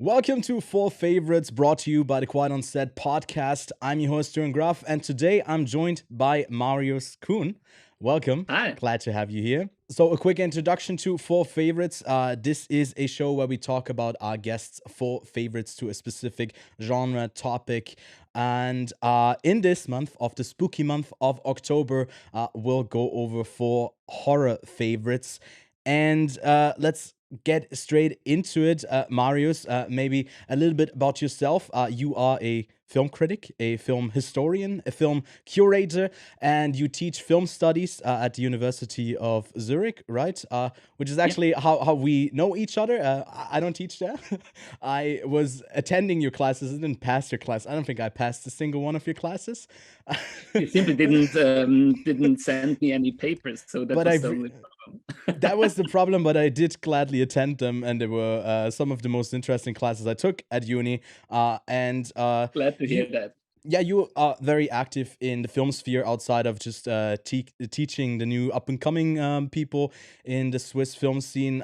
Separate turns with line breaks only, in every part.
Welcome to Four Favorites, brought to you by the Quiet on Set podcast. I'm your host, Stuart Gruff, and today I'm joined by Marius Kuhn. Welcome.
Hi.
Glad to have you here. So, a quick introduction to Four Favorites. This is a show where we talk about our guests' four favorites to a specific genre topic. And in this month, of the spooky month of October, we'll go over four horror favorites. And let's get straight into it. Marius, maybe a little bit about yourself. You are a film critic, a film historian, a film curator, and you teach film studies at the University of Zurich, right? Which is actually how we know each other. I don't teach there. I was attending your classes. I didn't pass your class. I don't think I passed a single one of your classes.
You simply didn't send me any papers, so that
But
was
I've
the only problem.
that was the problem, but I did gladly attend them, and they were some of the most interesting classes I took at uni. And
Glad to hear
you,
that.
yeah, you are very active in the film sphere outside of just teaching the new up and coming people in the Swiss film scene.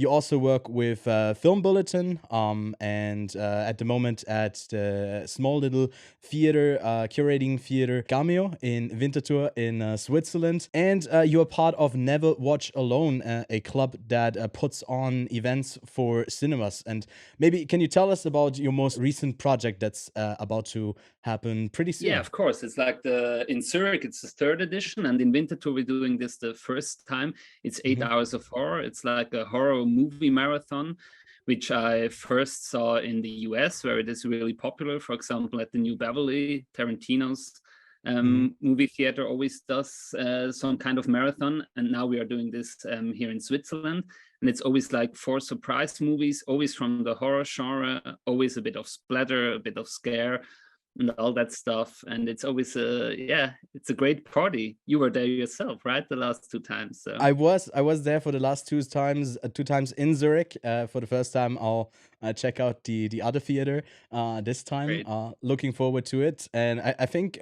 You also work with Film Bulletin, and at the moment at the small little theater, curating theater Gamio in Winterthur in Switzerland. And you are part of Never Watch Alone, a club that puts on events for cinemas. And maybe can you tell us about your most recent project that's about to happen pretty
Yeah,
soon?
of course. It's like in Zurich, it's the third edition, and in Winterthur we're doing this the first time. It's 8 hours of horror. It's like a horror movie marathon, which I first saw in the US, where it is really popular. For example, at the New Beverly, Tarantino's
Hmm.
movie theater always does some kind of marathon, and now we are doing this here in Switzerland. And it's always like four surprise movies, always from the horror genre, always a bit of splatter, a bit of scare, and all that stuff. And it's always it's a great party. You were there yourself, right? The last two times. So
I was there for the last two times in Zurich. For the first time, I'll check out the other theater this time.
great.
Looking forward to it, and I think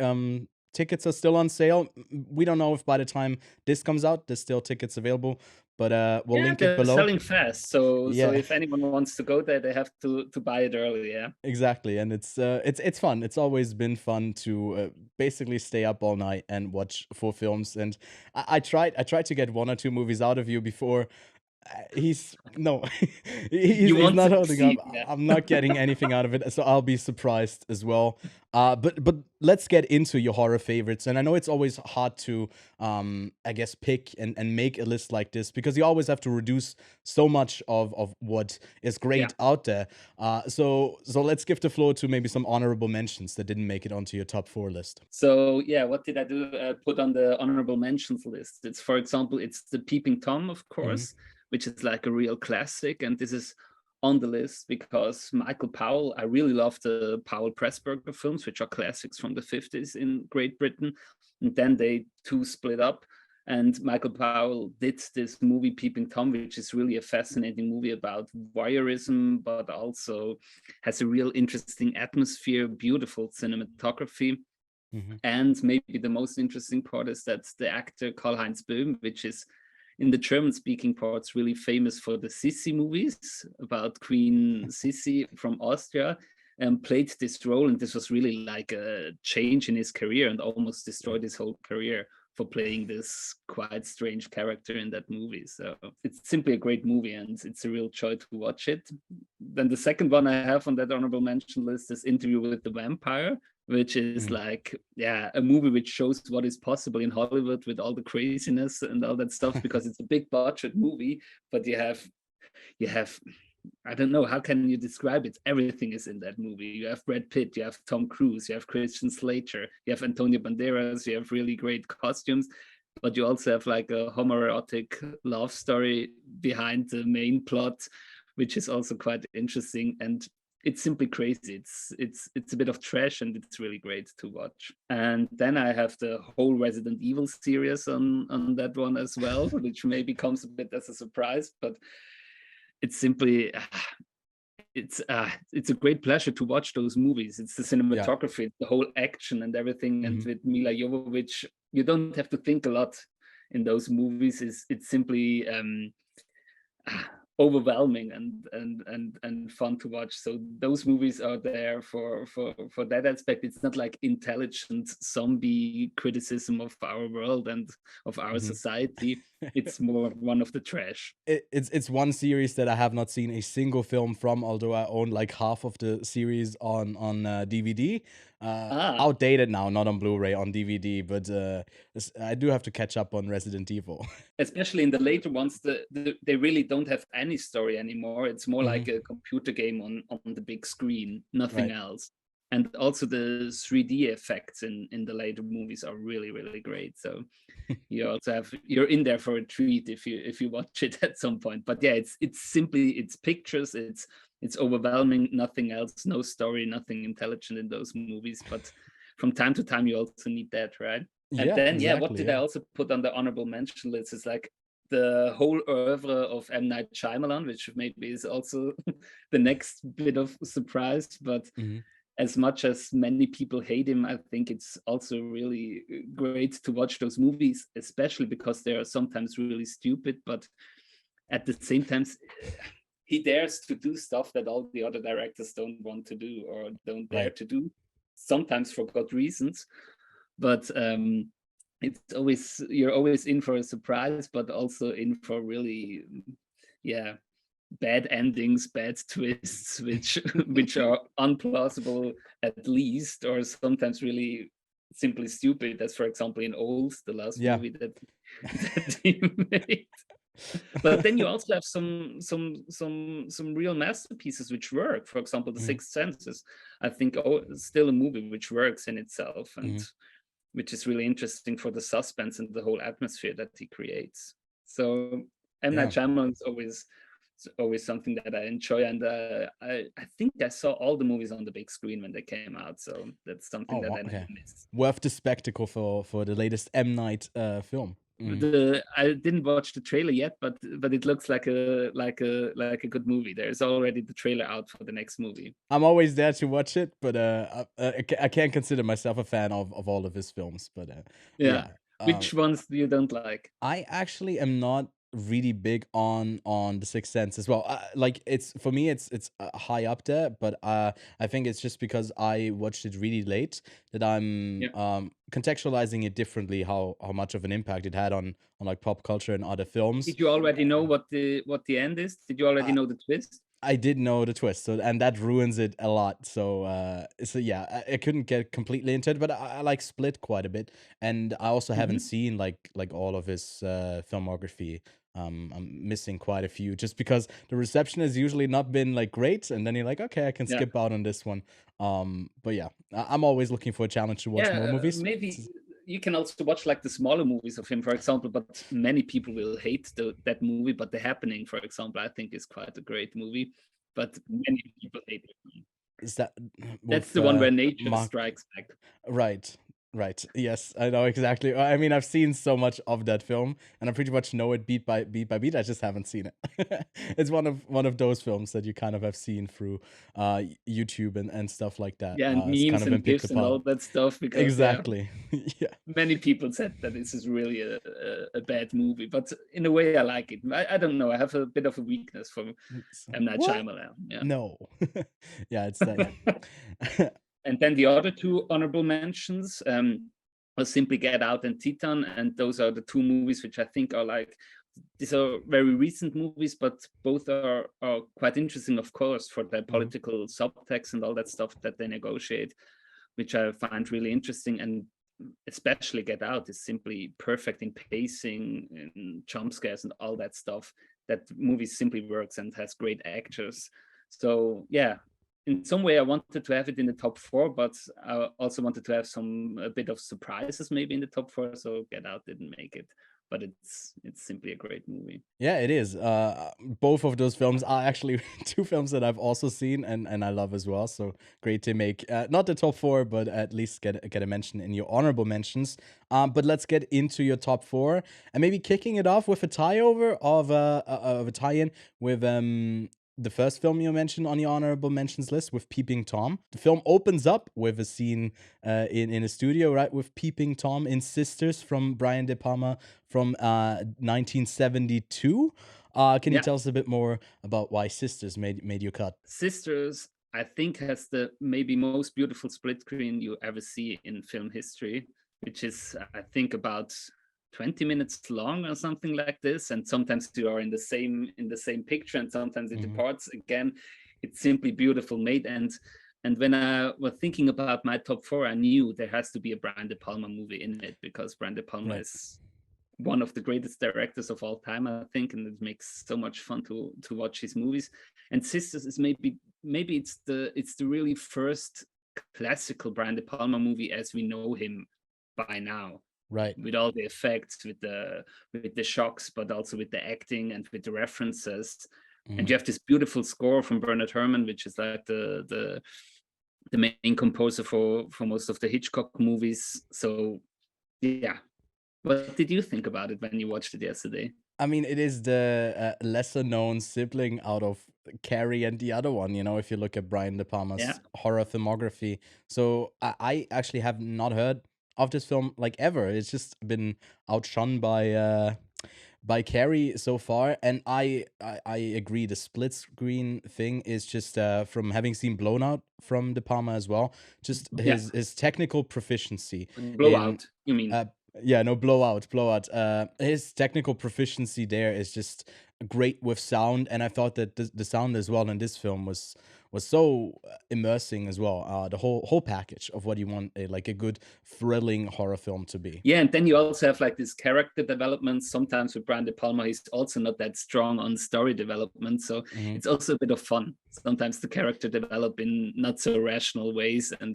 tickets are still on sale. We don't know if by the time this comes out, there's still tickets available, but we'll
Yeah,
link it
they're
below.
selling fast. So
Yeah.
if anyone wants to go there, they have to buy it early. Yeah.
Exactly, and it's fun. It's always been fun to basically stay up all night and watch four films. And I tried to get one or two movies out of you before. He's no,
You
he's
won't
not holding up.
succeed. Yeah.
I'm not getting anything out of it, so I'll be surprised as well. But let's get into your horror favorites. And I know it's always hard to I guess pick and make a list like this because you always have to reduce so much of what is
Yeah.
great out there. So let's give the floor to maybe some honorable mentions that didn't make it onto your top four list.
So yeah, what did I do? Put on the honorable mentions list. It's, for example, it's the Peeping Tom, of
Hmm.
course, which is like a real classic, and this is on the list because Michael Powell. I really love the Powell Pressburger films, which are classics from the 50s in Great Britain, and then they two split up. And Michael Powell did this movie Peeping Tom, which is really a fascinating movie about voyeurism, but also has a real interesting atmosphere, beautiful cinematography.
Hmm.
And maybe the most interesting part is that the actor Karl-Heinz Böhm, which is in the German-speaking parts really famous for the Sissi movies about Queen Sissi from Austria, played this role. And this was really like a change in his career and almost destroyed his whole career for playing this quite strange character in that movie. So it's simply a great movie and it's a real joy to watch it. Then the second one I have on that honorable mention list is Interview with the Vampire, which is
Hmm.
like, yeah, a movie which shows what is possible in Hollywood with all the craziness and all that stuff, because it's a big budget movie, but you have I don't know, how can you describe it? Everything is in that movie. You have Brad Pitt, you have Tom Cruise, you have Christian Slater, you have Antonio Banderas, you have really great costumes, but you also have like a homoerotic love story behind the main plot, which is also quite interesting. And it's simply crazy. It's a bit of trash and it's really great to watch. And then I have the whole Resident Evil series on that one as well, which maybe comes a bit as a surprise, but it's simply it's a great pleasure to watch those movies. It's the
Yeah.
cinematography, the whole action and everything, and
Hmm.
with Mila Jovovich, you don't have to think a lot in those movies. It's simply overwhelming and fun to watch. So those movies are there for that aspect. It's not like intelligent zombie criticism of our world and of our
Mhm.
society. It's more one of the trash.
It's one series that I have not seen a single film from, although I own like half of the series on DVD.
Ah,
Outdated now, not on Blu-ray, on DVD, but I do have to catch up on Resident Evil.
especially in the later ones, they really don't have any story anymore. It's more like
Mhm.
a computer game on the big screen, nothing
Right.
else. And also the 3D effects in the later movies are really, really great. So you also have, you're in there for a treat if you watch it at some point. But yeah, it's simply, it's pictures, it's overwhelming, nothing else, no story, nothing intelligent in those movies. But from time to time you also need that, right? And
Yeah,
then, yeah, what
exactly.
did I
Yeah.
also put on the honorable mention list is like the whole oeuvre of M. Night Shyamalan, which maybe is also the next bit of surprise. But
Mhm.
as much as many people hate him, I think it's also really great to watch those movies, especially because they are sometimes really stupid, but at the same time, he dares to do stuff that all the other directors don't want to do or don't dare
Right.
to do, sometimes for good reasons. But it's always, you're always in for a surprise, but also in for really, yeah, bad endings, bad twists, which which are unplausible at least, or sometimes really simply stupid, as for example in Old, the last
Yeah.
movie that that he made. But then you also have some real masterpieces which work. For example, The
Mhm.
Sixth Sense is, I think, oh, still a movie which works in itself and
Mhm.
which is really interesting for the suspense and the whole atmosphere that he creates. So M. Night
Yeah.
Shyamalan is always something that I enjoy, and I think I saw all the movies on the big screen when they came out, so that's something
Oh,
that
wow.
I never
Okay.
miss.
Worth the spectacle for the latest M Night film. Mhm.
The I didn't watch the trailer yet, but it looks like a good movie. There's already the trailer out for the next movie.
I'm always there to watch it, but I can't consider myself a fan of all of his films. But
Yeah.
yeah,
Which ones do you don't like?
I actually am not really big on the Sixth Sense as well. Like it's for me, it's high up there, but I think it's just because I watched it really late that I'm
Yeah.
contextualizing it differently. How much of an impact it had on like pop culture and other films.
Did you already know what the end is? Did you already
Uh,
know the twist?
I did know the twist, so and that ruins it a lot. So yeah, I couldn't get completely into it, but I like Split quite a bit, and I also haven't
Mhm.
seen like all of his filmography. I'm missing quite a few just because the reception has usually not been like great, and then you're like, okay, I can
Yeah.
skip out on this one. But yeah, I'm always looking for a challenge to watch
Yeah,
more movies.
maybe you can also watch like the smaller movies of him, for example, but many people will hate that movie. But The Happening, for example, I think is quite a great movie, but many people hate it.
Is that
That's
with
the one where nature
Mark?
strikes back.
Right. Right. Yes, I know exactly. I mean, I've seen so much of that film, and I pretty much know it beat by beat by beat. I just haven't seen it. It's one of those films that you kind of have seen through YouTube and stuff like that.
Yeah, and
It's kind
memes
of been
and
picked
gifs and
apart.
all that stuff, because yeah,
Exactly. Yeah.
many people said that this is really a bad movie, but in a way I like it. I don't know, I have a bit of a weakness for M. Night
What?
Shyamalan. Yeah.
No. Yeah, it's that.
And then the other two honorable mentions are simply Get Out and Titan, and those are the two movies which I think are like, these are very recent movies, but both are quite interesting, of course, for their
Mhm.
political subtext and all that stuff that they negotiate, which I find really interesting. And especially Get Out is simply perfect in pacing and jump scares and all that stuff. That movie simply works and has great actors. So yeah, in some way I wanted to have it in the top four, but I also wanted to have a bit of surprises maybe in the top four. So Get Out didn't make it, but it's simply a great movie.
Yeah, it is. Both of those films are actually two films that I've also seen and I love as well. So great to make not the top four, but at least get a mention in your honorable mentions. But let's get into your top four and maybe kicking it off with a tie over of a tie-in with the first film you mentioned on your honorable mentions list with Peeping Tom. The film opens up with a scene in a studio, right, with Peeping Tom in Sisters from Brian De Palma from 1972. Can you
Yeah.
tell us a bit more about why Sisters made your cut?
Sisters, I think, has the maybe most beautiful split screen you ever see in film history, which is, I think, about 20 minutes long or something like this. And sometimes you are in the same picture, and sometimes it
Hmm.
departs again. It's simply beautiful made. And when I was thinking about my top four, I knew there has to be a Brian De Palma movie in it, because Brian De Palma
Right.
is one of the greatest directors of all time, I think, and it makes so much fun to watch his movies. And Sisters is maybe it's the really first classical Brian De Palma movie as we know him by now,
Right.
with all the effects, with the shocks, but also with the acting and with the references. And
Hmm.
you have this beautiful score from Bernard Herrmann, which is like the main composer for most of the Hitchcock movies. So yeah, what did you think about it when you watched it yesterday?
I mean, it is the lesser known sibling out of Carrie and the other one, you know, if you look at Brian De
Yeah.
Palma's horror filmography. So I actually have not heard of this film like ever. It's just been outshone by Carrie so far, and I agree. The split screen thing is just from having seen Blown Out from De Palma as well. Just
Yeah.
his technical proficiency in
Blowout, you mean?
uh yeah, no, blowout. His technical proficiency there is just great with sound, and I thought that the sound as well in this film was so immersing as well. The whole package of what you want like a good thrilling horror film to be.
Yeah, and then you also have like this character development. Sometimes with Brian De Palma, he's also not that strong on story development, so
Hmm.
it's also a bit of fun. Sometimes the character develop in not so rational ways, and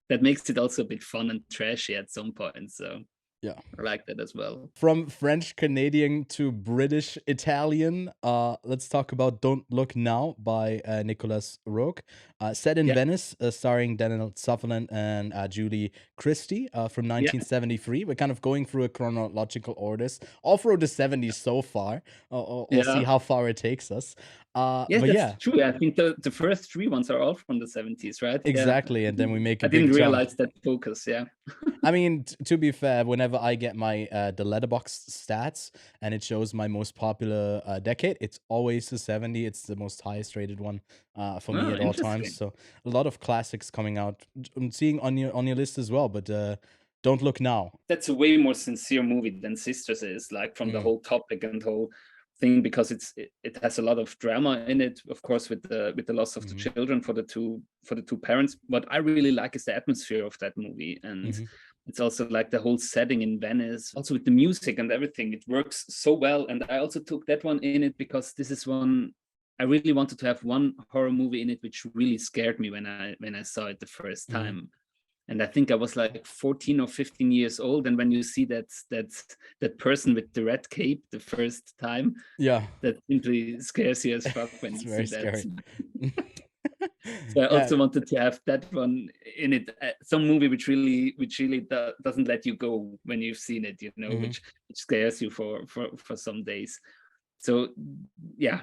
that makes it also a bit fun and trashy at some point. So
Yeah.
I like that as well.
From French Canadian to British Italian, let's talk about Don't Look Now by Nicolas Roeg. Set in
Yeah,
Venice, starring Daniel Sutherland and Julie Christie from
yeah,
1973. We're kind of going through a chronological orders all through the 70s so far. We'll see
yeah.
how far it takes us.
Yeah,
But
that's
yeah,
true. I think the first three ones are all from the 70s, right? Yeah.
exactly. And then we make a
I didn't
big jump.
realize that focus. Yeah.
I mean, to be fair, whenever I get my the letterbox stats and it shows my most popular decade, it's always the 70. It's the most highest rated one for me
Oh,
at all times.
interesting.
So a lot of classics coming out. I'm seeing on your list as well, but Don't Look Now.
That's a way more sincere movie than Sisters is, like from the
Mm,
whole topic and whole thing, because it has a lot of drama in it, of course, with the loss of the
mm-hmm,
children for the two parents. What I really like is the atmosphere of that movie, and
mm-hmm,
it's also like the whole setting in Venice, also with the music and everything. It works so well, and I also took that one in it because this is one I really wanted to have one horror movie in it which really scared me when I saw it the first
mm-hmm.
time. And I think I was like 14 or 15 years old, and when you see that person with the red cape the first time,
Yeah,
that simply scares you as fuck when
it's
you
very
see that.
scary.
So I
Yeah.
also wanted to have that one in it, some movie which really doesn't let you go when you've seen it,
Mm-hmm,
which scares you for some days. So yeah,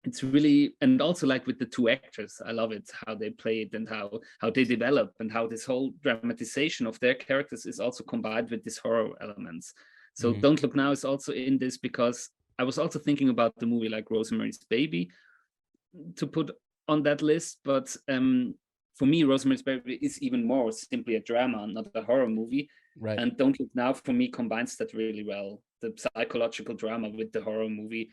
it's really, and also like with the two actors, I love it how they play it, and how they develop, and how this whole dramatization of their characters is also combined with these horror elements. So
mm-hmm.
Don't Look Now is also in this because I was also thinking about the movie like Rosemary's Baby to put on that list, but for me Rosemary's Baby is even more simply a drama, not a horror movie.
Right.
And Don't Look Now for me combines that really well, the psychological drama with the horror movie,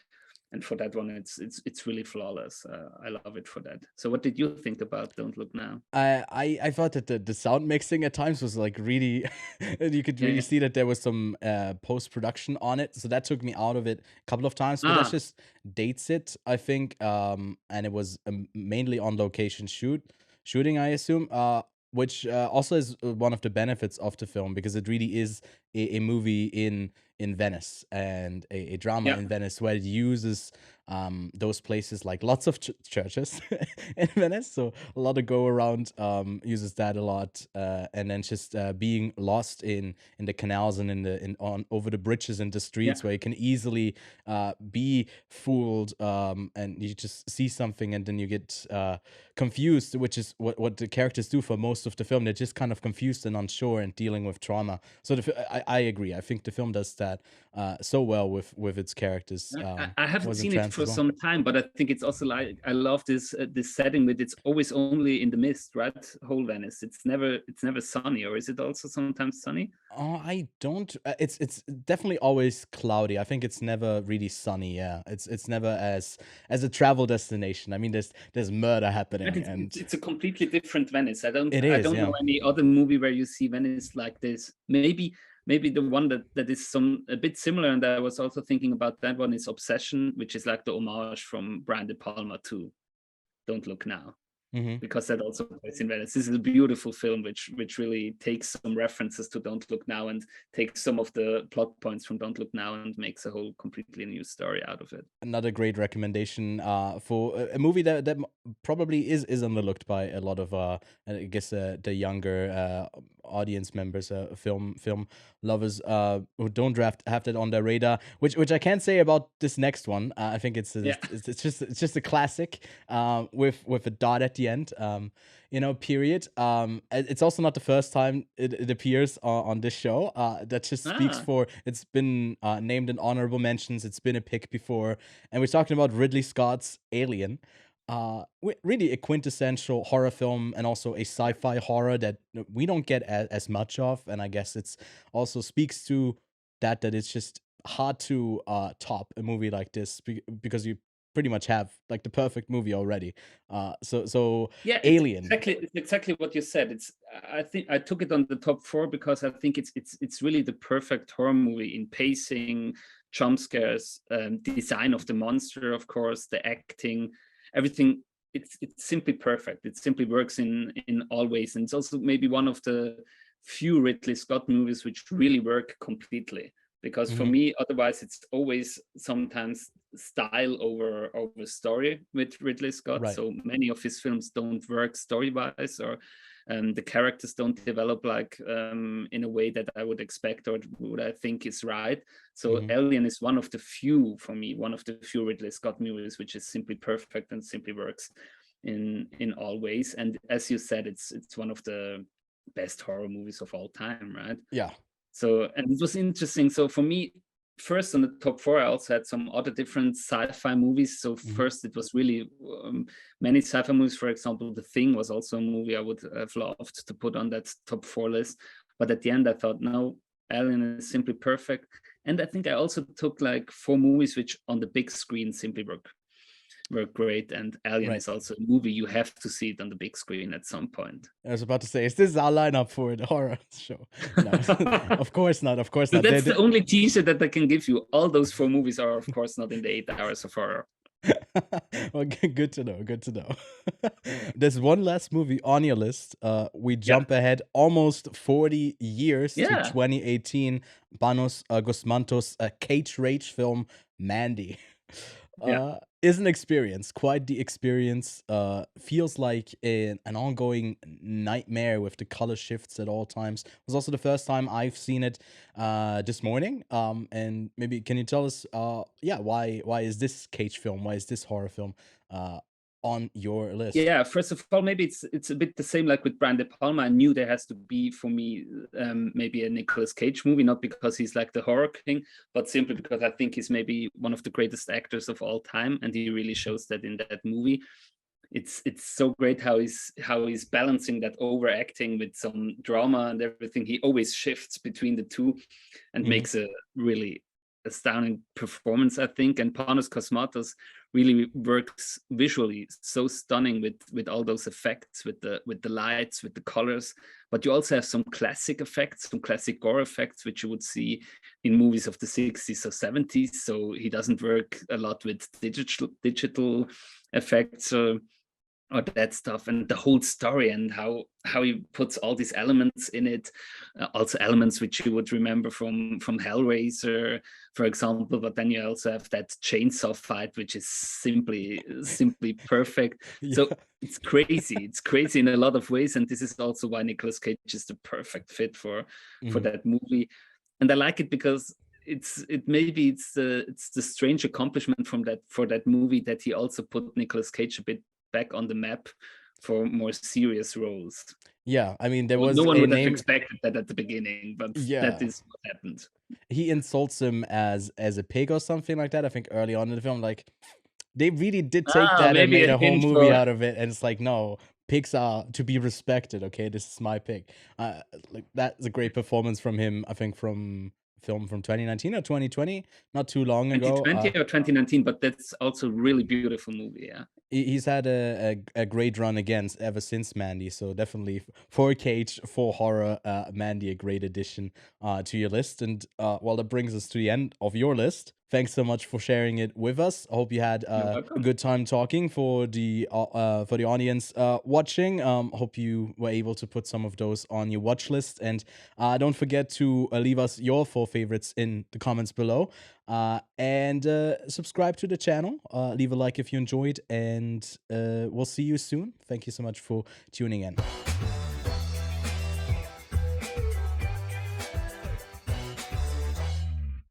and for that one it's really flawless. I love it for that. So what did you think about Don't Look Now?
I thought that the sound mixing at times was like really you could really
Yeah.
see that there was some post production on it, so that took me out of it a couple of times. But that's
Ah,
just dates it, I think. And it was mainly on location shooting, I assume. Which also is one of the benefits of the film because it really is a movie in Venice and a drama
yeah.
in Venice where it uses those places like lots of churches in Venice. So a lot of go around uses that a lot, and then just being lost in the canals and in on over the bridges and the
Yeah.
streets where you can easily be fooled, and you just see something and then you get confused, which is what the characters do for most of the film. They're just kind of confused and unsure and dealing with trauma. So I agree. I think the film does that so well with its characters.
I haven't
Was in
seen it
trance
for
as well.
some time, but I think it's also like I love this setting with it's always only in the mist, right? Whole Venice. It's never sunny, or is it also sometimes sunny?
Oh, I don't. It's definitely always cloudy. I think it's never really sunny. Yeah, it's never as a travel destination. I mean, there's murder
But
happening,
it's,
and
it's it's a completely different Venice. I don't
it
I
is.
don't know
Yeah.
any other movie where you see Venice like this. Maybe the one that is some a bit similar, and I was also thinking about that one is Obsession, which is like the homage from Brian De Palma to Don't Look Now,
Hmm.
because that also plays in Venice. This is a beautiful film which really takes some references to Don't Look Now and takes some of the plot points from Don't Look Now and makes a whole completely new story out of it.
Another great recommendation for a movie that probably is underlooked by a lot of I guess the younger audience members, film lovers who don't have that on their radar. Which I can't say about this next one. I think
Yeah.
it's just a classic with a dot at the end. Period. It's also not the first time it appears on this show. That just speaks
Ah,
for it's been named in honorable mentions. It's been a pick before, and we're talking about Ridley Scott's Alien. Really a quintessential horror film and also a sci-fi horror that we don't get as much of, and I guess it's also speaks to that it's just hard to top a movie like this because you pretty much have like the perfect movie already. So
yeah,
Alien.
it's exactly what you said. I think I took it on the top four because I think it's really the perfect horror movie in pacing, jump scares, design of the monster, of course, the acting, everything. It's simply perfect. It simply works in all ways, and it's also maybe one of the few Ridley Scott movies which really work completely. Because for
Mhm.
me, otherwise, it's always sometimes style over story with Ridley Scott.
Right.
So many of his films don't work story wise, or the characters don't develop like in a way that I would expect or what I think is right. So
Mhm.
Alien is one of the few for me, one of the few Ridley Scott movies which is simply perfect and simply works in all ways. And as you said, it's one of the best horror movies of all time, right?
Yeah.
So, and it was interesting. So for me, first on the top four, I also had some other different sci-fi movies. So
Mhm.
first, it was really many sci-fi movies. For example, The Thing was also a movie I would have loved to put on that top four list. But at the end, I thought, no, Alien is simply perfect. And I think I also took like four movies which on the big screen simply were great. And Alien
Right.
is also a movie you have to see it on the big screen at some point.
I was about to say, is this our lineup for the horror show? No, of course not. Of course
So
not.
that's the only T-shirt that I can give you. All those four movies are, of course, not in the 8 hours of horror.
Well, good to know. Good to know. There's one last movie on your list. We
Yeah,
jump ahead almost 40 years to
yeah,
2018. Panos Gusmantos' Cage Rage film Mandy.
yeah,
Is an experience, quite the experience. Feels like an ongoing nightmare with the color shifts at all times. It was also the first time I've seen it this morning. And maybe can you tell us, yeah, why is this Cage film? Why is this horror film uh, on your list?
yeah. First of all, maybe it's a bit the same like with Brian De Palma. I knew there has to be for me maybe a Nicolas Cage movie, not because he's like the horror king, but simply because I think he's maybe one of the greatest actors of all time, and he really shows that in that movie. It's so great how he's balancing that overacting with some drama and everything. He always shifts between the two and
Hmm.
makes a really astounding performance, I think. And Panos Cosmatos really works visually so stunning with all those effects, with the lights, with the colors. But you also have some classic effects, some classic gore effects, which you would see in movies of the 60s or 70s. So he doesn't work a lot with digital effects or that stuff, and the whole story and how he puts all these elements in it, also elements which you would remember from Hellraiser, for example. But then you also have that chainsaw fight, which is simply perfect.
Yeah.
So it's crazy in a lot of ways, and this is also why Nicolas Cage is the perfect fit for
Hmm.
that movie. And I like it because it's the strange accomplishment from that for that movie that he also put Nicolas Cage a bit back on the map for more serious roles.
Yeah, I mean, there
Well, no
was
one
a
would have
name.
expected that at the beginning, but that
Yeah,
is what happened.
he insults him as a pig or something like that. I think early on in the film, like they really did take
Ah,
that and
maybe
made
a
a whole
hint
movie
for
out of it. And it's like, no, pigs are to be respected. Okay, this is my pig. Like that's a great performance from him. I think from film from 2019 or 2020, not too long ago.
2020 or 2019, but that's also a really beautiful movie. Yeah.
He's had a great run against ever since Mandy. So definitely for cage for horror, Mandy a great addition to your list. And well, that brings us to the end of your list. Thanks so much for sharing it with us. I hope you had
You're
a
welcome.
good time talking for the audience watching. Hope you were able to put some of those on your watch list, and don't forget to leave us your 4 favorites in the comments below. And subscribe to the channel. Leave a like if you enjoyed, and we'll see you soon. Thank you so much for tuning in.